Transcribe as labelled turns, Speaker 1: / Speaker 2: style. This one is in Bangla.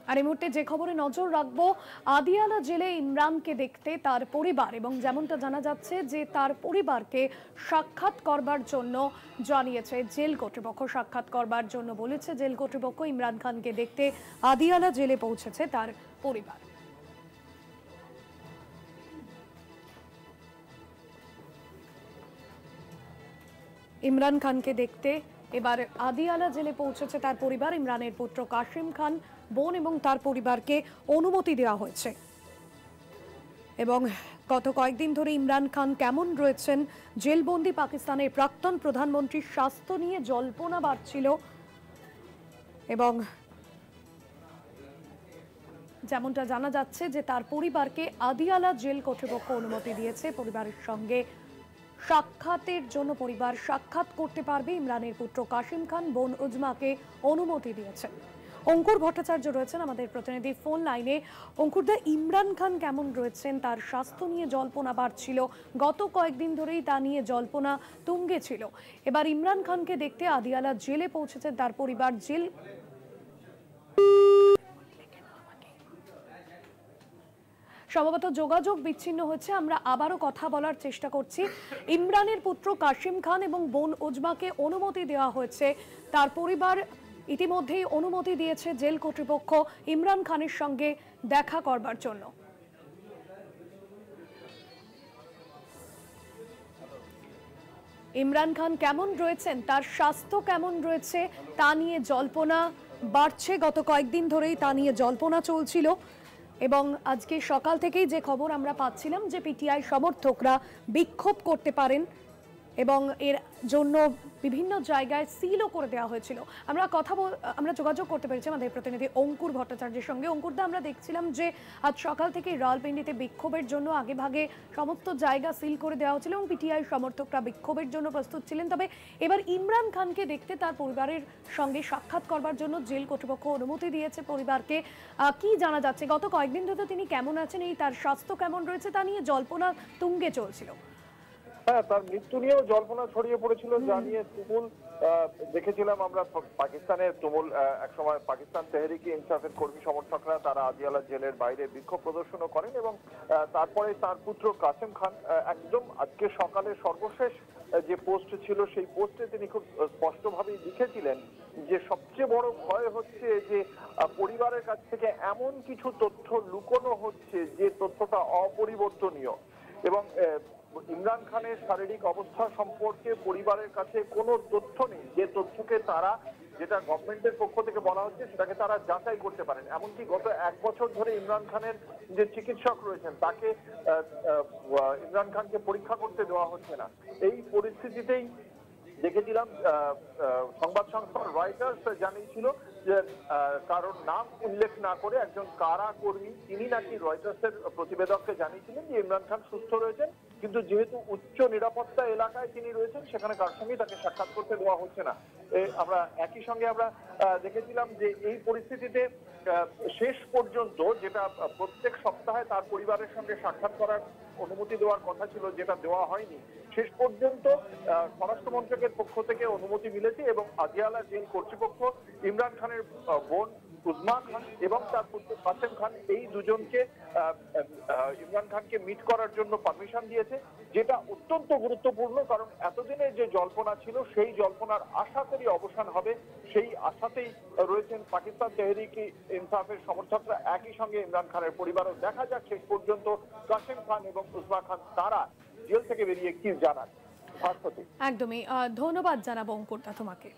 Speaker 1: আর এই মুহূর্তে যে খবরে নজর রাখবো, আদিয়ালা জেলে ইমরানকে দেখতে তার পরিবার এবং যেমনটা জানা যাচ্ছে যে তার পরিবারকে সাক্ষাৎ করবার জন্য জানিয়েছে জেল কর্তৃপক্ষ। সাক্ষাৎ করবার জন্য বলেছে জেল কর্তৃপক্ষ। ইমরান খানকে দেখতে আদিয়ালা জেলে পৌঁছেছে তার পরিবার। ইমরান খানকে দেখতে এবার আদিয়ালা জেলে পৌঁছেছে তার পরিবার। ইমরানের পুত্র কাশিম খান, বোন এবং তার পরিবারকে অনুমতি দেওয়া হয়েছে। এবং গত কয়েকদিন ধরে ইমরান খান কেমন রয়েছেন, জেলবন্দি পাকিস্তানের প্রাক্তন প্রধানমন্ত্রীর স্বাস্থ্য নিয়ে জল্পনা বাড়ছিল এবং যেমনটা জানা যাচ্ছে যে তার পরিবারকে আদিয়ালা জেল কর্তৃপক্ষ অনুমতি দিয়েছে। পরিবারের সঙ্গে সাক্ষাতের জন্য পরিবার সাক্ষাৎ করতে পারবে। ইমরানের পুত্র কাশিম খান, বোন উজমাকে অনুমতি দিয়েছে। অঙ্কুর ভট্টাচার্য রয়েছেন আমাদের প্রতিনিধি ফোন লাইনে। অঙ্কুরদা, ইমরান খান কেমন রয়েছেন? তার স্বাস্থ্য নিয়ে জল্পনা বাড়ছিল, গত কয়েকদিন ধরেই তা নিয়ে জল্পনা তুঙ্গে ছিল। এবার ইমরান খানকে দেখতে আদিয়ালা জেলে পৌঁছেছে তার পরিবার। জেল সম্ভবত যোগাযোগ বিচ্ছিন্ন হচ্ছে, আমরা আবারও কথা বলার চেষ্টা করছি। ইমরানের পুত্র কাশিম খান এবং বোন উজমাকে অনুমতি দেওয়া হয়েছে। তার পরিবার ইতিমধ্যেই অনুমতি দিয়েছে জেল কর্তৃপক্ষ ইমরান খানের সঙ্গে দেখা করবার জন্য। ইমরান খান কেমন রয়েছেন, তার স্বাস্থ্য কেমন রয়েছে তা নিয়ে জল্পনা বাড়ছে। গত কয়েকদিন ধরেই তা নিয়ে জল্পনা চলছিল এবং আজকে সকাল থেকেই যে খবর আমরা পাচ্ছিলাম যে পিটিআই সমর্থকরা বিক্ষোভ করতে পারেন এবং এর জন্য বিভিন্ন জায়গায় সিলও করে দেওয়া হয়েছিল। আমরা যোগাযোগ করতে পেরেছি আমাদের প্রতিনিধি অঙ্কুর ভট্টাচার্যের সঙ্গে। অঙ্কুরদা, আমরা দেখছিলাম যে আজ সকাল থেকে রাওয়ালপিন্ডিতে বিক্ষোভের জন্য আগেভাগে সমস্ত জায়গা সিল করে দেওয়া হয়েছিল এবং পিটিআই সমর্থকরা বিক্ষোভের জন্য প্রস্তুত ছিলেন। তবে এবার ইমরান খানকে দেখতে তার পরিবারের সঙ্গে সাক্ষাৎ করবার জন্য জেল কর্তৃপক্ষ অনুমতি দিয়েছে পরিবারকে। কি জানা যাচ্ছে, গত কয়েকদিন ধরে তিনি কেমন আছেন, এই তার স্বাস্থ্য কেমন রয়েছে তা নিয়ে জল্পনা তুঙ্গে চলছিল?
Speaker 2: হ্যাঁ, তার মৃত্যু নিয়েও জল্পনা ছড়িয়ে পড়েছিল, যা নিয়ে তুমুল দেখেছিলাম আমরা। পাকিস্তানের তুমুল একসময় পাকিস্তান তেহরিকে ইনসাফের কর্মী সমর্থকরা তারা আদিয়ালা জেলের বাইরে বিক্ষোভ প্রদর্শনও করেন এবং তারপরে তার পুত্র কাসেম খান একদম আজকে সকালে সর্বশেষ যে পোস্ট ছিল সেই পোস্টে তিনি খুব স্পষ্টভাবেই লিখেছিলেন যে সবচেয়ে বড় ভয় হচ্ছে যে পরিবারের কাছ থেকে এমন কিছু তথ্য লুকোনো হচ্ছে যে তথ্যটা অপরিবর্তনীয় এবং ইমরান খানের শারীরিক অবস্থা সম্পর্কে পরিবারের কাছে কোনো তথ্য নেই যে তথ্যকে তারা, যেটা গভর্নমেন্টের পক্ষ থেকে বলা হচ্ছে সেটাকে তারা যাচাই করতে পারেন। এমনকি গত 1 বছর ধরে ইমরান খানের যে চিকিৎসক রয়েছেন তাকে ইমরান খানকে পরীক্ষা করতে দেওয়া হচ্ছে না। এই পরিস্থিতিতেই দেখেছিলাম সংবাদ সংস্থা রয়টার্স জানিয়েছিল যে কারোর নাম উল্লেখ না করে একজন কারা কর্মী তিনি নাকি রয়টার্সের প্রতিবেদককে জানিয়েছিলেন যে ইমরান খান সুস্থ রয়েছেন, কিন্তু যেহেতু উচ্চ নিরাপত্তা এলাকায় তিনি রয়েছেন সেখানে কার সঙ্গেই তাকে সাক্ষাৎ করতে দেওয়া হচ্ছে না। আমরা একই সঙ্গে আমরা দেখেছিলাম যে এই পরিস্থিতিতে শেষ পর্যন্ত যেটা প্রত্যেক সপ্তাহে তার পরিবারের সঙ্গে সাক্ষাৎ করার অনুমতি দেওয়ার কথা ছিল, যেটা দেওয়া হয়নি, শেষ পর্যন্ত স্বরাষ্ট্র মন্ত্রকের পক্ষ থেকে অনুমতি মিলেছে এবং আদিয়ালা জেল কর্তৃপক্ষ ইমরান খানের বোন উজমা খান এবং তার পুত্র কাসেম খান এই দুজনকে ইমরান খানকে মিট করার জন্য পারমিশন দিয়েছে, যেটা অত্যন্ত গুরুত্বপূর্ণ। কারণ এতদিনের যে জল্পনা ছিল সেই জল্পনার আশা করি অবসান হবে, সেই আশাতেই রয়েছেন পাকিস্তান তেহরিক ইনসাফের সমর্থকরা, একই সঙ্গে ইমরান খানের পরিবারও। দেখা যাক শেষ পর্যন্ত কাসেম খান এবং উজমা খান তারা জেল থেকে বেরিয়ে কি জানান।
Speaker 1: একদমই ধন্যবাদ জানাবো অঙ্কুরদা তোমাকে।